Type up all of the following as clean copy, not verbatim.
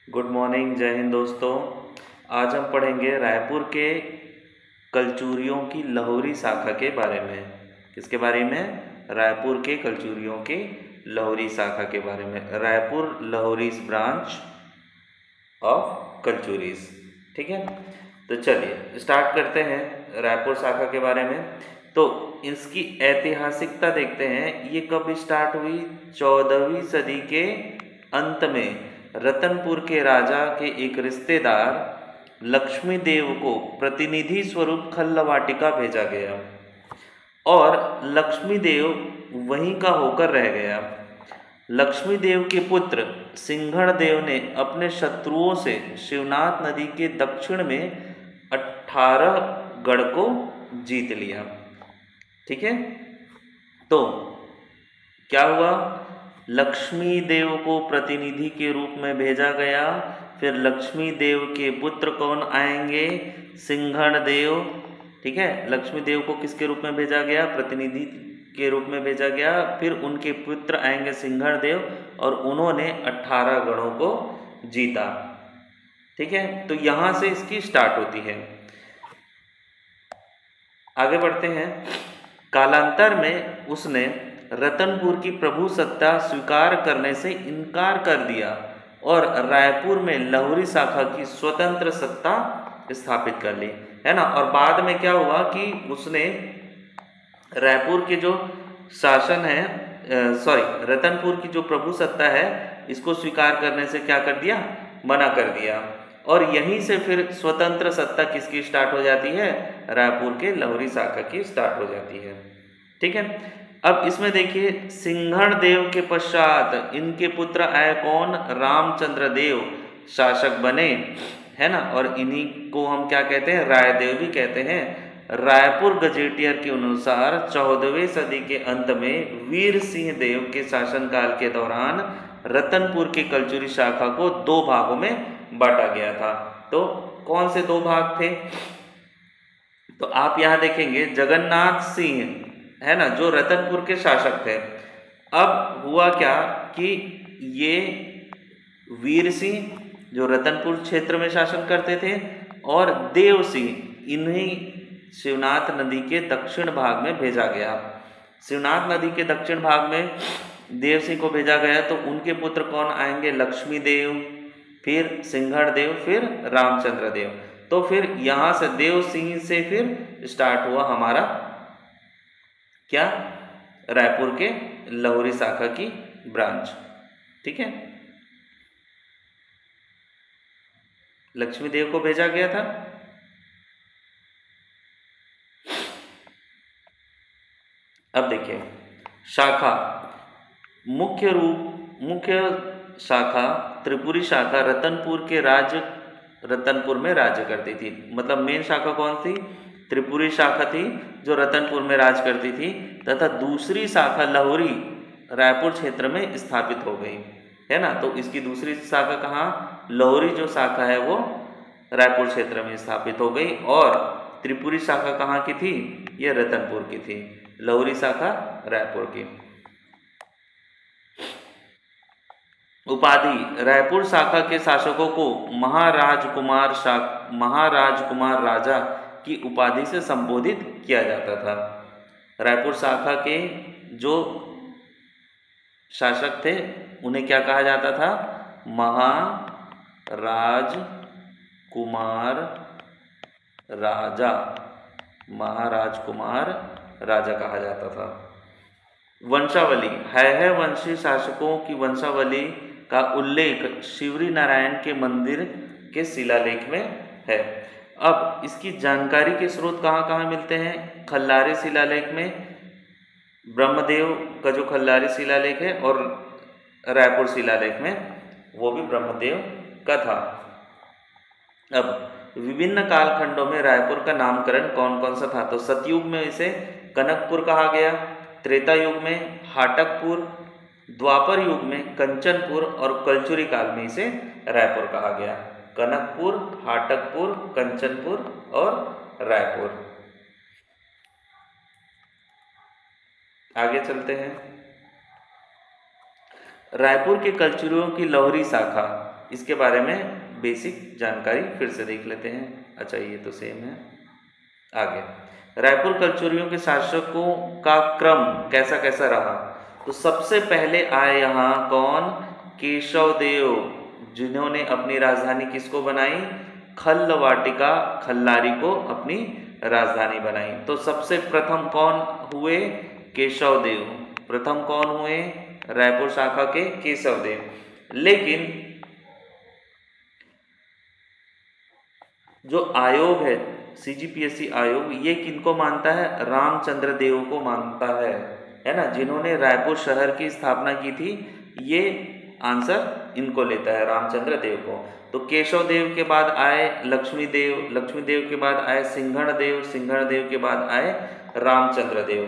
Good morning, जय हिंद दोस्तों। आज हम पढ़ेंगे रायपुर के कलचूरियों की लाहौरी शाखा के बारे में। किसके बारे में? रायपुर के कलचूरियों की लाहौरी शाखा के बारे में। रायपुर लाहौरीज ब्रांच ऑफ कलचूरीज। ठीक है, तो चलिए स्टार्ट करते हैं रायपुर शाखा के बारे में। तो इसकी ऐतिहासिकता देखते हैं। ये कब स्टार्ट हुई? 14वीं सदी के अंत में रतनपुर के राजा के एक रिश्तेदार लक्ष्मी देव को प्रतिनिधि स्वरूप खल्लवाटिका भेजा गया और लक्ष्मी देव वहीं का होकर रह गया। लक्ष्मी देव के पुत्र सिंघण देव ने अपने शत्रुओं से शिवनाथ नदी के दक्षिण में 18 गढ़ को जीत लिया। ठीक है, तो क्या हुआ? लक्ष्मी देव को प्रतिनिधि के रूप में भेजा गया। फिर लक्ष्मी देव के पुत्र कौन आएंगे? सिंघण देव। ठीक है, लक्ष्मी देव को किसके रूप में भेजा गया? प्रतिनिधि के रूप में भेजा गया। फिर उनके पुत्र आएंगे सिंघण देव और उन्होंने 18 गढ़ों को जीता। ठीक है, तो यहां से इसकी स्टार्ट होती है। आगे बढ़ते हैं। कालांतर में उसने रतनपुर की प्रभु सत्ता स्वीकार करने से इनकार कर दिया और रायपुर में लाहौरी शाखा की स्वतंत्र सत्ता स्थापित कर ली, है ना। और बाद में क्या हुआ कि उसने रायपुर के जो शासन है, रतनपुर की जो प्रभु सत्ता है, इसको स्वीकार करने से क्या कर दिया? मना कर दिया। और यहीं से फिर स्वतंत्र सत्ता किसकी स्टार्ट हो जाती है? रायपुर के लाहौरी शाखा की स्टार्ट हो जाती है। ठीक है, अब इसमें देखिए, सिंघण देव के पश्चात इनके पुत्र आए कौन? रामचंद्र देव शासक बने, है ना। और इन्हीं को हम क्या कहते हैं? रायदेव भी कहते हैं। रायपुर गजेटियर के अनुसार 14वीं सदी के अंत में वीर सिंह देव के शासनकाल के दौरान रतनपुर की कलचुरी शाखा को 2 भागों में बांटा गया था। तो कौन से 2 भाग थे? तो आप यहां देखेंगे, जगन्नाथ सिंह, है ना, जो रतनपुर के शासक थे। अब हुआ क्या कि ये वीर सिंह जो रतनपुर क्षेत्र में शासन करते थे और देव सिंह इन्हीं शिवनाथ नदी के दक्षिण भाग में भेजा गया। शिवनाथ नदी के दक्षिण भाग में देव सिंह को भेजा गया, तो उनके पुत्र कौन आएंगे? लक्ष्मी देव, फिर सिंघण देव, फिर रामचंद्र देव। तो फिर यहां से देव सिंह से फिर स्टार्ट हुआ हमारा क्या? रायपुर के लाहौरी शाखा की ब्रांच। ठीक है, लक्ष्मी देव को भेजा गया था। अब देखिए, शाखा मुख्य शाखा त्रिपुरी शाखा रतनपुर में राज्य करती थी। मतलब मेन शाखा कौन थी? त्रिपुरी शाखा थी जो रतनपुर में राज करती थी, तथा दूसरी शाखा लाहौरी रायपुर क्षेत्र में स्थापित हो गई, है ना। तो इसकी दूसरी शाखा कहाँ? लाहौरी जो शाखा है वो रायपुर क्षेत्र में स्थापित हो गई। और त्रिपुरी शाखा कहाँ की थी? ये रतनपुर की थी। लाहौरी शाखा रायपुर की। उपाधि: रायपुर शाखा के शासकों को महाराजकुमार राजा की उपाधि से संबोधित किया जाता था। रायपुर शाखा के जो शासक थे उन्हें क्या कहा जाता था? महाराजकुमार राजा कहा जाता था। वंशावली: है वंशी शासकों की वंशावली का उल्लेख शिवरी नारायण के मंदिर के शिलालेख में है। अब इसकी जानकारी के स्रोत कहाँ कहाँ मिलते हैं? खल्लारी शिलालेख में, ब्रह्मदेव का जो खल्लारी शिलालेख है, और रायपुर शिलालेख में, वो भी ब्रह्मदेव का था। अब विभिन्न कालखंडों में रायपुर का नामकरण कौन कौन सा था? तो सतयुग में इसे कनकपुर कहा गया, त्रेता युग में हाटकपुर, द्वापर युग में कंचनपुर और कलचुरी काल में इसे रायपुर कहा गया। कनकपुर, हाटकपुर, कंचनपुर और रायपुर। आगे चलते हैं। रायपुर के कलचुरियों की लाहौरी शाखा इसके बारे में बेसिक जानकारी फिर से देख लेते हैं। अच्छा, ये तो सेम है। आगे, रायपुर कलचुरियों के शासकों का क्रम कैसा कैसा रहा? तो सबसे पहले आए यहाँ कौन? केशव देव, जिन्होंने अपनी राजधानी किसको बनाई? खल्लवाटिका खल्लारी को अपनी राजधानी बनाई। तो सबसे प्रथम कौन हुए? केशव देव। प्रथम कौन हुए? रायपुर शाखा के केशव देव। लेकिन जो आयोग है, CGPSC आयोग, ये किनको मानता है? रामचंद्र देव को मानता है ना, जिन्होंने रायपुर शहर की स्थापना की थी। ये आंसर इनको लेता है, रामचंद्र देव को। तो केशव देव के बाद आए लक्ष्मी देव, लक्ष्मी देव के बाद आए सिंघण देव, सिंघण देव के बाद आए रामचंद्र देव।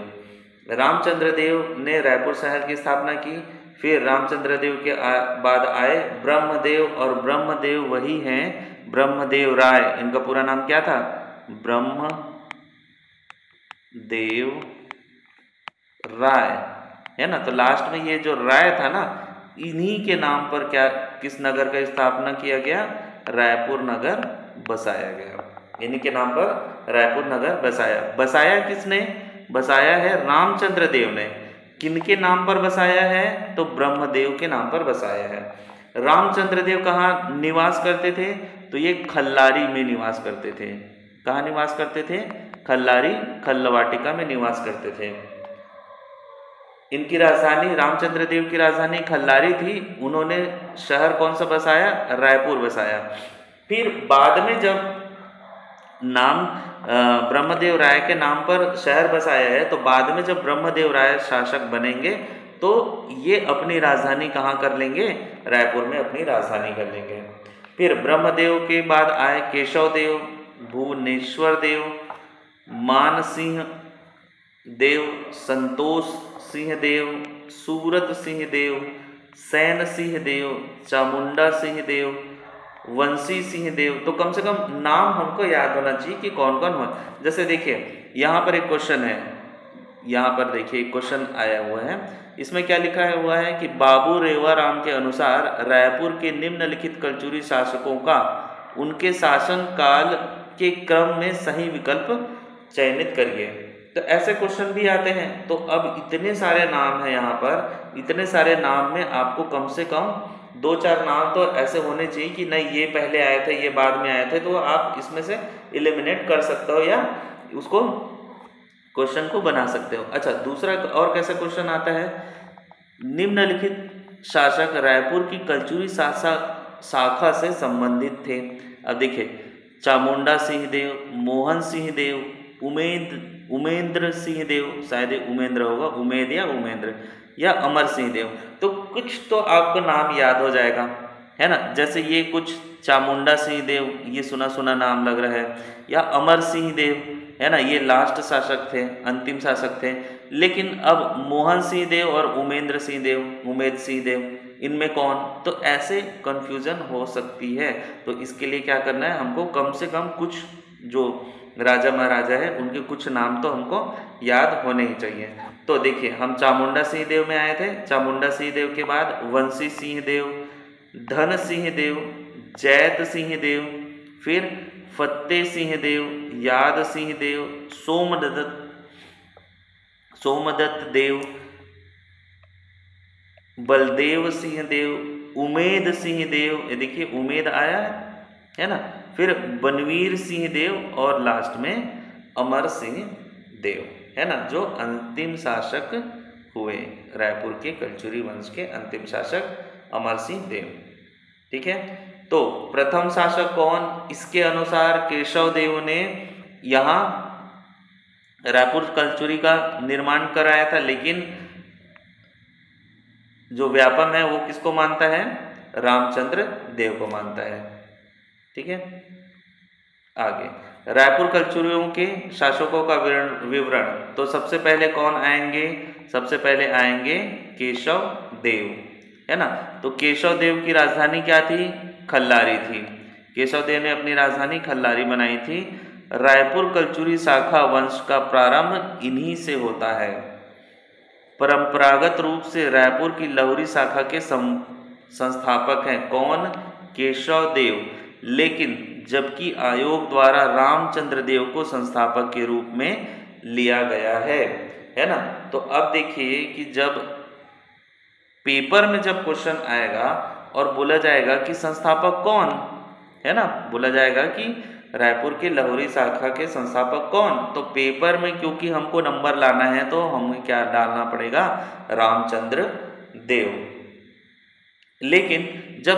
रामचंद्र देव ने रायपुर शहर की स्थापना की। फिर रामचंद्र देव के बाद आए ब्रह्मदेव, और ब्रह्मदेव वही हैं ब्रह्मदेव राय। इनका पूरा नाम क्या था? ब्रह्मदेव राय, है ना। तो लास्ट में ये जो राय था ना, इन्हीं के नाम पर क्या, किस नगर का स्थापना किया गया? रायपुर नगर बसाया गया। इन्हीं के नाम पर रायपुर नगर बसाया। बसाया किसने? बसाया है रामचंद्र देव ने। किनके नाम पर बसाया है? तो ब्रह्मदेव के नाम पर बसाया है। रामचंद्र देव कहाँ निवास करते थे? तो ये खल्लारी में निवास करते थे। कहाँ निवास करते थे? खल्लारी खल्लवाटिका में निवास करते थे। इनकी राजधानी, रामचंद्र देव की राजधानी खल्लारी थी। उन्होंने शहर कौन सा बसाया? रायपुर बसाया। फिर बाद में जब नाम ब्रह्मदेव राय के नाम पर शहर बसाया है, तो बाद में जब ब्रह्मदेव राय शासक बनेंगे तो ये अपनी राजधानी कहाँ कर लेंगे? रायपुर में अपनी राजधानी कर लेंगे। फिर ब्रह्मदेव के बाद आए केशव देव, भुवनेश्वर देव, मानसिंह देव, संतोष सिंह देव, सूरत सिंह देव, सैन सिंह देव, चामुंडा सिंह देव, वंशी सिंह देव। तो कम से कम नाम हमको याद होना चाहिए कि कौन कौन हो। जैसे देखिए यहाँ पर एक क्वेश्चन है, यहाँ पर देखिए एक क्वेश्चन आया हुआ है। इसमें क्या लिखा हुआ है कि बाबू रेवाराम के अनुसार रायपुर के निम्नलिखित कलचुरी शासकों का उनके शासन काल के क्रम में सही विकल्प चयनित करिए। तो ऐसे क्वेश्चन भी आते हैं। तो अब इतने सारे नाम हैं यहाँ पर, इतने सारे नाम में आपको कम से कम 2-4 नाम तो ऐसे होने चाहिए कि नहीं ये पहले आए थे, ये बाद में आए थे, तो आप इसमें से एलिमिनेट कर सकते हो या उसको क्वेश्चन को बना सकते हो। अच्छा, दूसरा और कैसा क्वेश्चन आता है? निम्नलिखित शासक रायपुर की कलचुरी शाखा से संबंधित थे। अब देखिए, चामुंडा सिंह देव, मोहन सिंह देव, उमेंद्र सिंह देव, शायद उमेंद्र होगा, उमेद या उमेंद्र, या अमर सिंह देव। तो कुछ तो आपको नाम याद हो जाएगा, है ना। जैसे ये कुछ चामुंडा सिंह देव, ये सुना सुना नाम लग रहा है, या अमर सिंह देव, है ना, ये लास्ट शासक थे, अंतिम शासक थे। लेकिन अब मोहन सिंह देव और उमेंद्र सिंह देव, उमेद सिंह देव, इनमें कौन? तो ऐसे कंफ्यूजन हो सकती है। तो इसके लिए क्या करना है हमको? कम से कम कुछ जो राजा महाराजा है उनके कुछ नाम तो हमको याद होने ही चाहिए। तो देखिए, हम चामुंडा सिंह देव में आए थे। चामुंडा सिंह देव के बाद वंशी सिंह देव, धन सिंह देव, जैत सिंह देव, फिर फतेह सिंह देव, याद सिंह देव, सोमदत्त देव, बलदेव सिंह देव, उमेद सिंह देव, ये देखिए उमेद आया है ना, फिर बनवीर सिंह देव, और लास्ट में अमर सिंह देव, है ना, जो अंतिम शासक हुए रायपुर के कलचुरी वंश के अंतिम शासक अमर सिंह देव। ठीक है। तो प्रथम शासक कौन? इसके अनुसार केशव देव ने यहाँ रायपुर कलचुरी का निर्माण कराया था, लेकिन जो व्यापम है वो किसको मानता है? रामचंद्र देव को मानता है। ठीक है। आगे, रायपुर कलचुरियों के शासकों का विवरण। तो सबसे पहले कौन आएंगे? सबसे पहले आएंगे केशव देव, है ना। तो केशव देव की राजधानी क्या थी? खल्लारी थी। केशव देव ने अपनी राजधानी खल्लारी बनाई थी। रायपुर कलचुरी शाखा वंश का प्रारंभ इन्हीं से होता है। परंपरागत रूप से रायपुर की लहुरी शाखा के संस्थापक हैं कौन? केशव देव, लेकिन जबकि आयोग द्वारा रामचंद्र देव को संस्थापक के रूप में लिया गया है ना। तो अब देखिए कि जब पेपर में जब क्वेश्चन आएगा और बोला जाएगा कि संस्थापक कौन है ना, बोला जाएगा कि रायपुर के लाहौरी शाखा के संस्थापक कौन, तो पेपर में क्योंकि हमको नंबर लाना है तो हमें क्या डालना पड़ेगा, रामचंद्र देव। लेकिन जब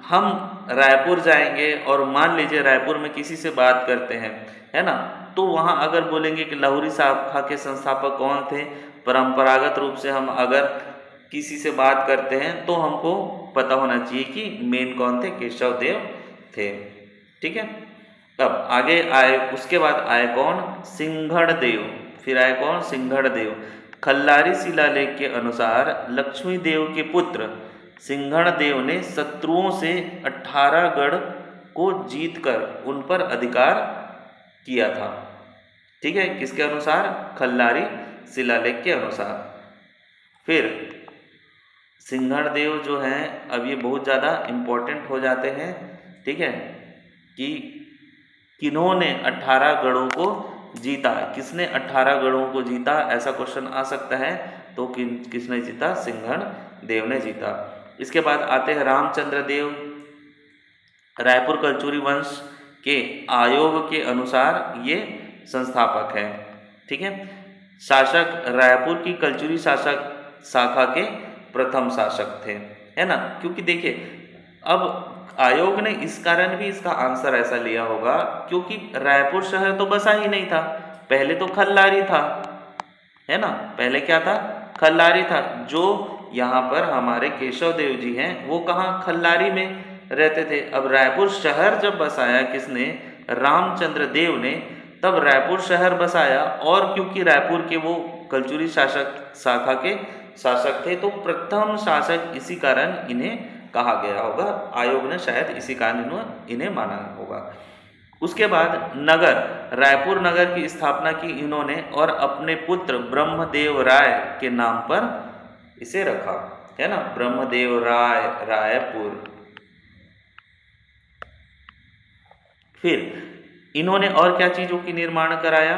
हम रायपुर जाएंगे और मान लीजिए रायपुर में किसी से बात करते हैं, है ना, तो वहाँ अगर बोलेंगे कि लाहौरी शाखा के संस्थापक कौन थे, परंपरागत रूप से हम अगर किसी से बात करते हैं तो हमको पता होना चाहिए कि मेन कौन थे, केशव देव थे। ठीक है, अब आगे आए, उसके बाद आए कौन, सिंघड़ देव। फिर आए कौन, सिंघड़ देव। खल्लारी शिलालेख के अनुसार लक्ष्मी देव के पुत्र सिंघड़ देव ने शत्रुओं से 18 गढ़ को जीतकर उन पर अधिकार किया था। ठीक है, किसके अनुसार, खल्लारी शिलालेख के अनुसार। फिर सिंघड़ देव जो हैं, अब ये बहुत ज़्यादा इम्पोर्टेंट हो जाते हैं। ठीक है, कि किन्होंने 18 गढ़ों को जीता, किसने 18 गढ़ों को जीता, ऐसा क्वेश्चन आ सकता है। तो किसने जीता, सिंघड़ देव ने जीता। इसके बाद आते हैं रामचंद्र देव, रायपुर कलचुरी वंश के आयोग के अनुसार ये संस्थापक है। ठीक है, शासक रायपुर की कलचुरी शासक शाखा के प्रथम शासक थे, है ना। क्योंकि देखिए अब आयोग ने इस कारण भी इसका आंसर ऐसा लिया होगा क्योंकि रायपुर शहर तो बसा ही नहीं था, पहले तो खल्लारी था, है ना, पहले क्या था, खल्लारी था। जो यहाँ पर हमारे केशव देव जी हैं वो कहाँ, खल्लारी में रहते थे। अब रायपुर शहर जब बसाया किसने, रामचंद्र देव ने, तब रायपुर शहर बसाया। और क्योंकि रायपुर के वो कलचुरी शासक शाखा के शासक थे तो प्रथम शासक इसी कारण इन्हें कहा गया होगा, आयोग ने शायद इसी कारण इन्हें माना होगा। उसके बाद नगर, रायपुर नगर की स्थापना की इन्होंने और अपने पुत्र ब्रह्मदेव राय के नाम पर इसे रखा, है ना, ब्रह्मदेव राय रायपुर। फिर इन्होंने और क्या चीजों की निर्माण कराया,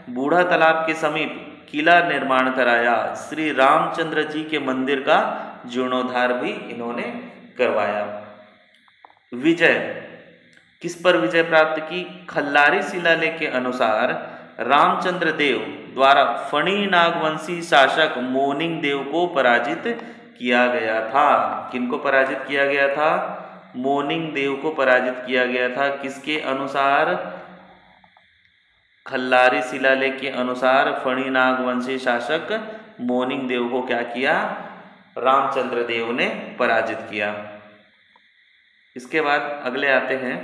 बूढ़ा तालाब के समीप किला निर्माण कराया, श्री रामचंद्र जी के मंदिर का जीर्णोद्धार भी इन्होंने करवाया। विजय, किस पर विजय प्राप्त की, खल्लारी शिलालेख के अनुसार रामचंद्र देव द्वारा फणी नागवंशी शासक मोनिंग देव को पराजित किया गया था। किनको पराजित किया गया था, मोनिंग देव को पराजित किया गया था। किसके अनुसार, खल्लारी शिलालेख के अनुसार फणी नागवंशी शासक मोनिंग देव को क्या किया, रामचंद्र देव ने पराजित किया। इसके बाद अगले आते हैं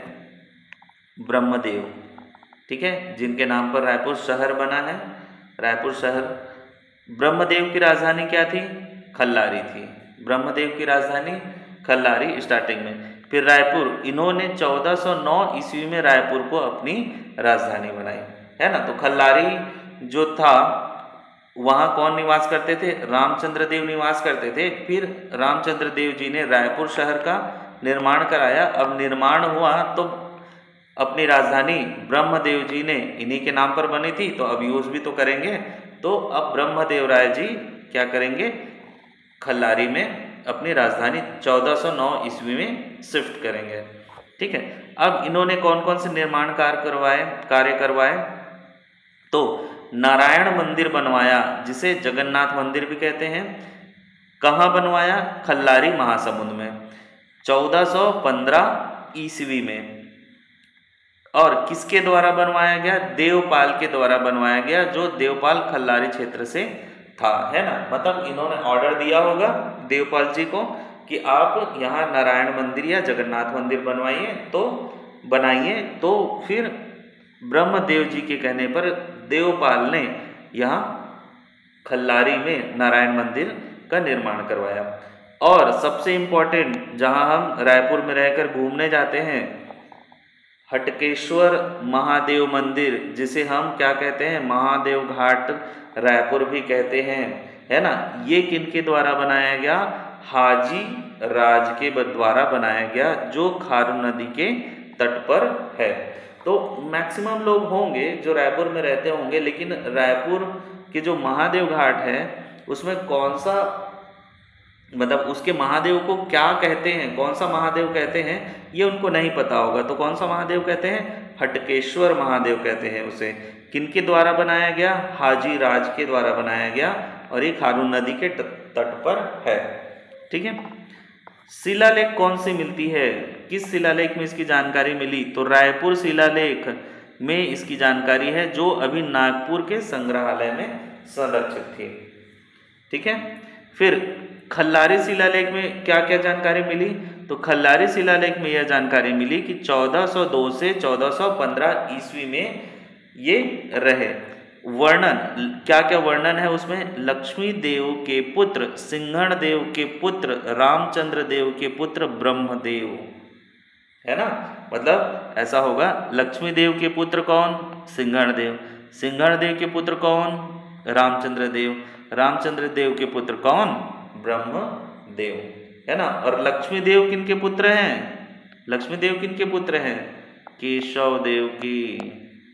ब्रह्मदेव, ठीक है, जिनके नाम पर रायपुर शहर बना है। रायपुर शहर, ब्रह्मदेव की राजधानी क्या थी, खल्लारी थी। ब्रह्मदेव की राजधानी खल्लारी स्टार्टिंग में। फिर रायपुर, इन्होंने 1409 ईस्वी में रायपुर को अपनी राजधानी बनाई, है ना। तो खल्लारी जो था वहाँ कौन निवास करते थे, रामचंद्र देव निवास करते थे। फिर रामचंद्र देव जी ने रायपुर शहर का निर्माण कराया। अब निर्माण हुआ तो अपनी राजधानी ब्रह्मदेव जी ने इन्हीं के नाम पर बनी थी, तो अब यूज भी तो करेंगे। तो अब ब्रह्मदेव राय जी क्या करेंगे, खल्लारी में अपनी राजधानी 1409 ईस्वी में शिफ्ट करेंगे। ठीक है, अब इन्होंने कौन कौन से निर्माण कार्य करवाए, तो नारायण मंदिर बनवाया, जिसे जगन्नाथ मंदिर भी कहते हैं। कहाँ बनवाया, खल्लारी महासमुंद में 1415 ईस्वी में। और किसके द्वारा बनवाया गया, देवपाल के द्वारा बनवाया गया, जो देवपाल खल्लारी क्षेत्र से था, है ना। मतलब इन्होंने ऑर्डर दिया होगा देवपाल जी को कि आप यहाँ नारायण मंदिर या जगन्नाथ मंदिर बनाइए। तो फिर ब्रह्मदेव जी के कहने पर देवपाल ने यहाँ खल्लारी में नारायण मंदिर का निर्माण करवाया। और सबसे इम्पोर्टेंट, जहाँ हम रायपुर में रहकर घूमने जाते हैं, हटकेश्वर महादेव मंदिर, जिसे हम क्या कहते हैं, महादेव घाट रायपुर भी कहते हैं, है ना। ये किनके द्वारा बनाया गया, हाजी राज के द्वारा बनाया गया, जो खारून नदी के तट पर है। तो मैक्सिमम लोग होंगे जो रायपुर में रहते होंगे, लेकिन रायपुर के जो महादेव घाट है उसमें कौन सा, मतलब उसके महादेव को क्या कहते हैं, कौन सा महादेव कहते हैं, ये उनको नहीं पता होगा। तो कौन सा महादेव कहते हैं? हटकेश्वर महादेव कहते हैं उसे। किनके द्वारा बनाया गया? हाजी राज के द्वारा बनाया गया, और ये खारून नदी के तट पर है। ठीक है। शिलालेख कौन सी मिलती है? किस शिलालेख में इसकी जानकारी मिली? तो रायपुर शिलालेख में इसकी जानकारी है, जो अभी नागपुर के संग्रहालय में संरक्षित थी। ठीक है। फिर खल्लारी शिलालेख में क्या क्या जानकारी मिली? तो खल्लारी शिलालेख में यह जानकारी मिली कि 1402 से 1415 ईस्वी में ये रहे। वर्णन, क्या क्या वर्णन है उसमें? लक्ष्मी देव के पुत्र, सिंघण देव के पुत्र, रामचंद्र देव के पुत्र ब्रह्मदेव, है ना। मतलब ऐसा होगा, लक्ष्मी देव के पुत्र कौन? सिंघण देव। सिंघण देव के पुत्र कौन? रामचंद्र देव। रामचंद्र देव के पुत्र कौन? ब्रह्मदेव, है ना। और लक्ष्मी देव किन के पुत्र हैं? लक्ष्मी देव किन के पुत्र हैं? केशव देव की,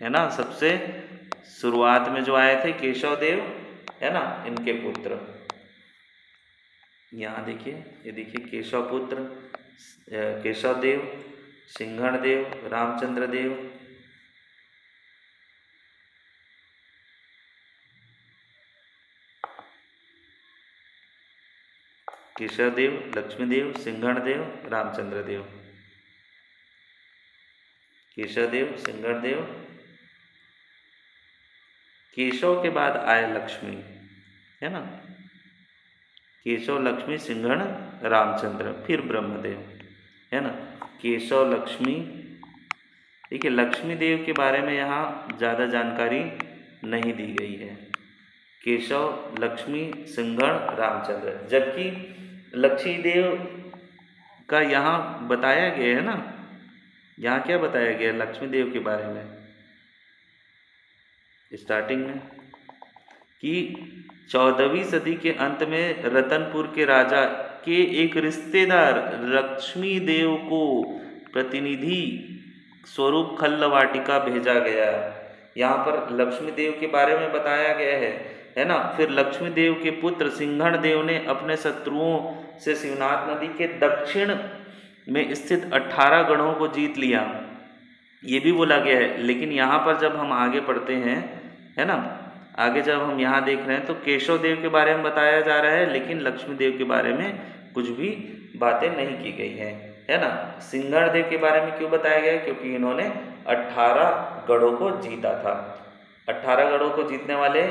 है ना। सबसे शुरुआत में जो आए थे केशव देव, है ना, इनके पुत्र। यहाँ देखिए, ये देखिए केशव पुत्र, केशव देव, सिंघण देव, रामचंद्र देव, केशव देव, लक्ष्मी देव, सिंघण देव, रामचंद्र देव। केशव देव, सिंघण देव, केशव के बाद आए लक्ष्मी, है ना। केशव, लक्ष्मी, सिंघण, रामचंद्र, फिर ब्रह्मदेव, है ना। केशव, लक्ष्मी। देखिए लक्ष्मी देव के बारे में यहाँ ज़्यादा जानकारी नहीं दी गई है। केशव, लक्ष्मी, सिंघण, रामचंद्र, जबकि लक्ष्मी देव का यहाँ बताया गया है ना। यहाँ क्या बताया गया लक्ष्मी देव के बारे में स्टार्टिंग में? कि 14वीं सदी के अंत में रतनपुर के राजा के एक रिश्तेदार लक्ष्मी देव को प्रतिनिधि स्वरूप खल्लवाटिका भेजा गया। यहाँ पर लक्ष्मी देव के बारे में बताया गया है ना। फिर लक्ष्मी देव के पुत्र सिंघण देव ने अपने शत्रुओं से शिवनाथ नदी के दक्षिण में स्थित 18 गढ़ों को जीत लिया, ये भी बोला गया है। लेकिन यहाँ पर जब हम आगे पढ़ते हैं, है ना, आगे जब हम यहाँ देख रहे हैं तो केशव देव के बारे में बताया जा रहा है, लेकिन लक्ष्मी देव के बारे में कुछ भी बातें नहीं की गई है ना। सिंघण देव के बारे में क्यों बताया गया? क्योंकि इन्होंने 18 गढ़ों को जीता था। 18 गढ़ों को जीतने वाले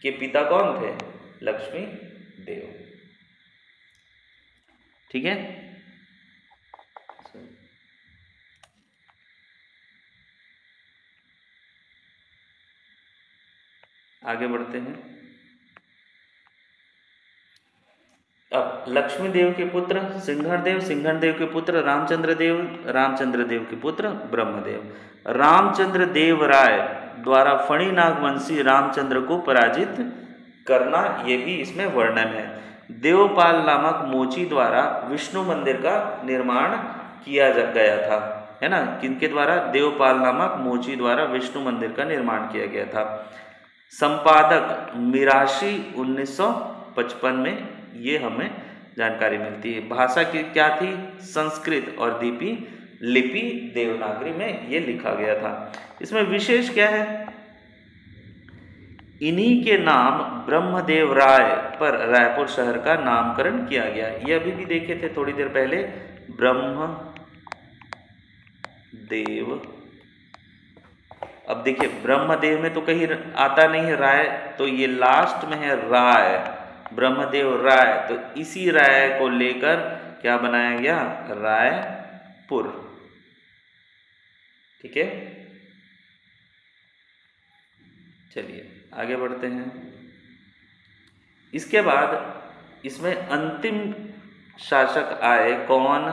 के पिता कौन थे? लक्ष्मी देव। ठीक है। आगे बढ़ते हैं। अब लक्ष्मी देव के पुत्र सिंघण देव, सिंघण देव के पुत्र रामचंद्र देव, रामचंद्र देव के पुत्र ब्रह्मदेव। रामचंद्र देव राय द्वारा फणी नागवंशी रामचंद्र को पराजित करना, ये भी इसमें वर्णन है। देवपाल नामक मोची द्वारा विष्णु मंदिर का निर्माण किया गया था, है ना। किनके द्वारा? देवपाल नामक मोची द्वारा विष्णु मंदिर का निर्माण किया गया था। संपादक मिराशी 1955 में ये हमें जानकारी मिलती है। भाषा की क्या थी? संस्कृत, और लिपि देवनागरी में ये लिखा गया था। इसमें विशेष क्या है? इन्हीं के नाम ब्रह्मदेव राय पर रायपुर शहर का नामकरण किया गया। ये अभी भी देखे थे थोड़ी देर पहले, ब्रह्मदेव। अब देखिए ब्रह्मदेव में तो कहीं आता नहीं है राय, तो ये लास्ट में है राय, ब्रह्मदेव राय। तो इसी राय को लेकर क्या बनाया गया? रायपुर। ठीक है। चलिए आगे बढ़ते हैं। इसके बाद इसमें अंतिम शासक आए कौन?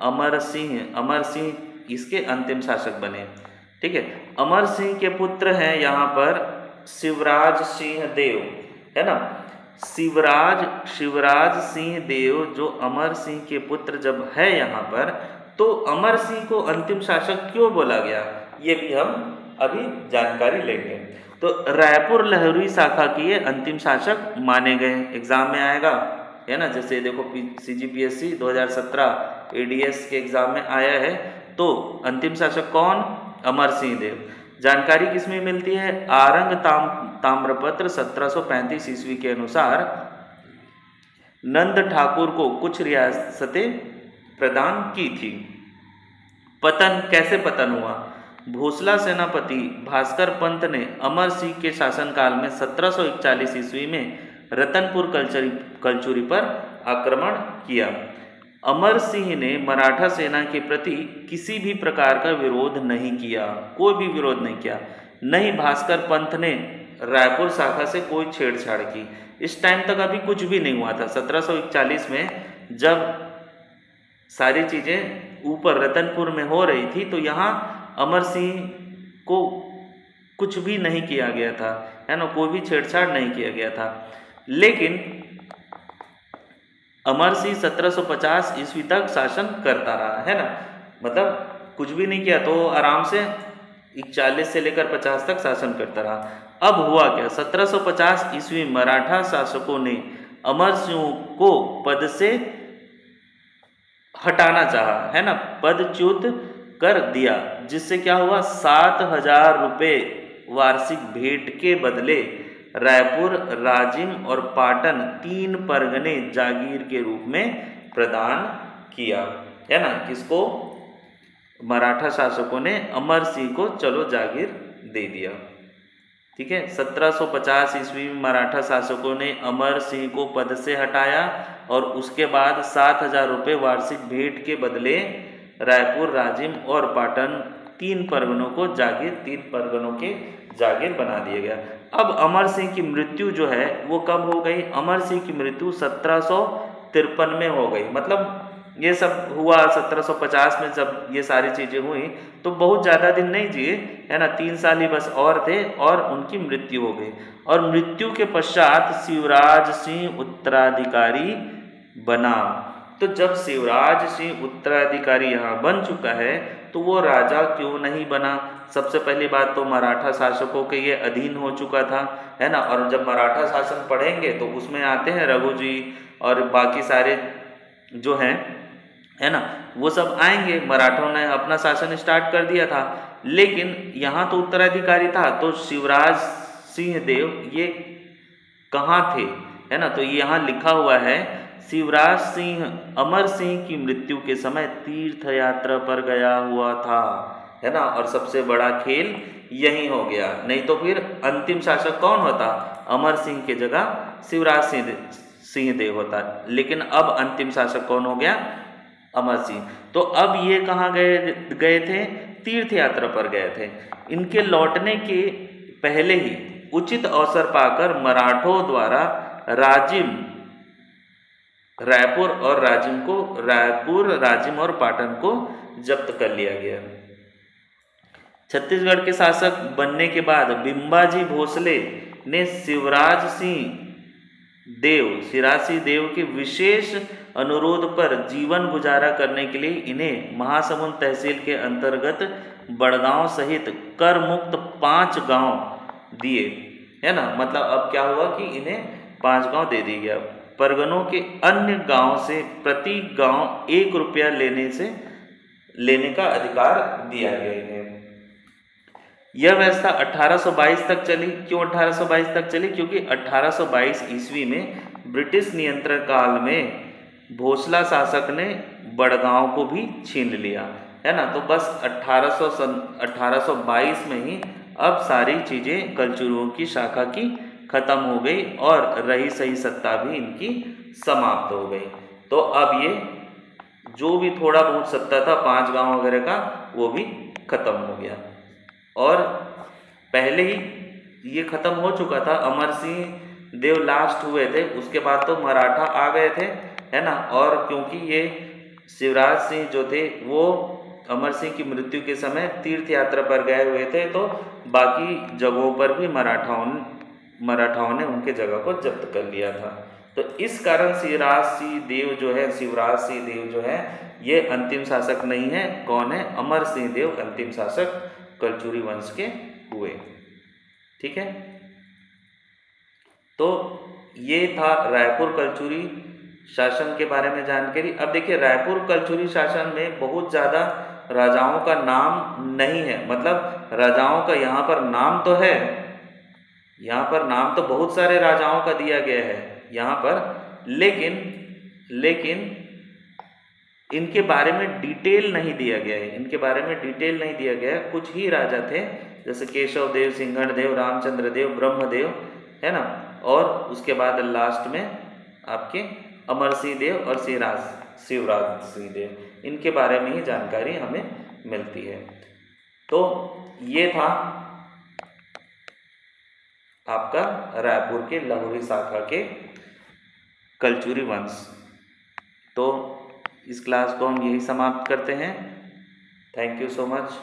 अमर सिंह। अमर सिंह इसके अंतिम शासक बने। ठीक है। अमर सिंह के पुत्र हैं यहाँ पर शिवराज सिंह देव, है ना। शिवराज सिंह देव जो अमर सिंह के पुत्र जब है यहाँ पर, तो अमर सिंह को अंतिम शासक क्यों बोला गया, ये भी हम अभी जानकारी लेंगे। तो रायपुर लहरी शाखा के ये अंतिम शासक माने गए, एग्जाम में आएगा, है ना। जैसे देखो CGPSC 2017 ADS के एग्जाम में आया है। तो अंतिम शासक कौन, अमर सिंह देव। जानकारी किसमें मिलती है, आरंग ताम्रपत्र 1735 ईस्वी के अनुसार नंद ठाकुर को कुछ रियासतें प्रदान की थी। पतन, कैसे पतन हुआ, भोसला सेनापति भास्कर पंत ने अमर सिंह के शासनकाल में 1741 ईस्वी में रतनपुर कलचुरी पर आक्रमण किया। अमर सिंह ने मराठा सेना के प्रति किसी भी प्रकार का विरोध नहीं किया, कोई भी विरोध नहीं किया। नहीं भास्कर पंत ने रायपुर शाखा से कोई छेड़छाड़ की। इस टाइम तक अभी कुछ भी नहीं हुआ था। 1741 में जब सारी चीज़ें ऊपर रतनपुर में हो रही थी, तो यहाँ अमर सिंह को कुछ भी नहीं किया गया था, है ना, कोई भी छेड़छाड़ नहीं किया गया था। लेकिन अमर सिंह 1750 ईस्वी तक शासन करता रहा, है ना, मतलब कुछ भी नहीं किया, तो आराम से 41 से लेकर 50 तक शासन करता रहा। अब हुआ क्या, 1750 ईस्वी मराठा शासकों ने अमर सिंह को पद से हटाना चाहा, है ना, पदच्युत कर दिया, जिससे क्या हुआ, 7,000 रुपये वार्षिक भेंट के बदले रायपुर, राजिम और पाटन 3 परगने जागीर के रूप में प्रदान किया, है ना। किसको, मराठा शासकों ने अमर सिंह को चलो जागीर दे दिया, ठीक है। 1750 ईस्वी में मराठा शासकों ने अमर सिंह को पद से हटाया और उसके बाद 7,000 रुपये वार्षिक भेंट के बदले रायपुर, राजिम और पाटन 3 परगनों को जागीर, 3 परगनों के जागीर बना दिया गया। अब अमर सिंह की मृत्यु जो है वो कब हो गई, अमर सिंह की मृत्यु 1753 में हो गई। मतलब ये सब हुआ 1750 में, जब ये सारी चीज़ें हुई तो बहुत ज़्यादा दिन नहीं जिए, है ना, 3 साल ही बस और थे और उनकी मृत्यु हो गई। और मृत्यु के पश्चात शिवराज सिंह उत्तराधिकारी बना। तो जब शिवराज सिंह उत्तराधिकारी यहाँ बन चुका है, तो वो राजा क्यों नहीं बना। सबसे पहली बात तो मराठा शासकों के ये अधीन हो चुका था, है ना। और जब मराठा शासन पढ़ेंगे तो उसमें आते हैं रघु जी और बाकी सारे जो हैं, है ना, वो सब आएंगे। मराठों ने अपना शासन स्टार्ट कर दिया था, लेकिन यहाँ तो उत्तराधिकारी था। तो शिवराज सिंह देव ये कहाँ थे, है ना, तो यहाँ लिखा हुआ है, शिवराज सिंह अमर सिंह की मृत्यु के समय तीर्थ यात्रा पर गया हुआ था, है ना। और सबसे बड़ा खेल यही हो गया, नहीं तो फिर अंतिम शासक कौन होता, अमर सिंह के जगह शिवराज सिंह देव होता। लेकिन अब अंतिम शासक कौन हो गया, अमर सिंह। तो अब ये कहाँ गए थे, तीर्थ यात्रा पर गए थे। इनके लौटने के पहले ही उचित अवसर पाकर मराठों द्वारा रायपुर, राजिम और पाटन को जब्त कर लिया गया। छत्तीसगढ़ के शासक बनने के बाद बिंबाजी भोसले ने शिवराज सिंह देव के विशेष अनुरोध पर जीवन गुजारा करने के लिए इन्हें महासमुंद तहसील के अंतर्गत बड़गांव सहित कर मुक्त 5 गांव दिए, है ना। मतलब अब क्या हुआ कि इन्हें 5 गांव दे दिया गया। परगनों के अन्य गांव से प्रति गांव 1 रुपया लेने का अधिकार दिया गया इन्हें। यह व्यवस्था 1822 तक चली। क्यों 1822 तक चली, क्योंकि 1822 ईस्वी में ब्रिटिश नियंत्रण काल में भोसला शासक ने बड़गांव को भी छीन लिया, है ना। तो बस 1822 में ही अब सारी चीज़ें कलचुरों की शाखा की खत्म हो गई और रही सही सत्ता भी इनकी समाप्त हो गई। तो अब ये जो भी थोड़ा बहुत सत्ता था 5 गांव वगैरह का, वो भी खत्म हो गया। और पहले ही ये खत्म हो चुका था, अमर सिंह देव लास्ट हुए थे, उसके बाद तो मराठा आ गए थे, है ना। और क्योंकि ये शिवराज सिंह जो थे वो अमर सिंह की मृत्यु के समय तीर्थ यात्रा पर गए हुए थे, तो बाकी जगहों पर भी मराठाओं ने उनके जगह को जब्त कर लिया था। तो इस कारण शिवराज सिंह देव जो है ये अंतिम शासक नहीं है। कौन है? अमर सिंह देव अंतिम शासक कलचुरी वंश के हुए। ठीक है, तो ये था रायपुर कलचुरी शासन के बारे में जानकारी। अब देखिए, रायपुर कलचुरी शासन में बहुत ज़्यादा राजाओं का नाम नहीं है, मतलब राजाओं का यहाँ पर नाम तो है, यहाँ पर नाम तो बहुत सारे राजाओं का दिया गया है यहाँ पर, लेकिन इनके बारे में डिटेल नहीं दिया गया है, इनके बारे में डिटेल नहीं दिया गया है। कुछ ही राजा थे, जैसे केशव देव, सिंघन देव, रामचंद्र देव, ब्रह्मदेव, है ना, और उसके बाद लास्ट में आपके अमर सिंह देव और शिवराज सिंह देव, इनके बारे में ही जानकारी हमें मिलती है। तो ये था आपका रायपुर के लाहौरी शाखा के कलचुरी वंश। तो इस क्लास को हम यही समाप्त करते हैं। Thank you so much.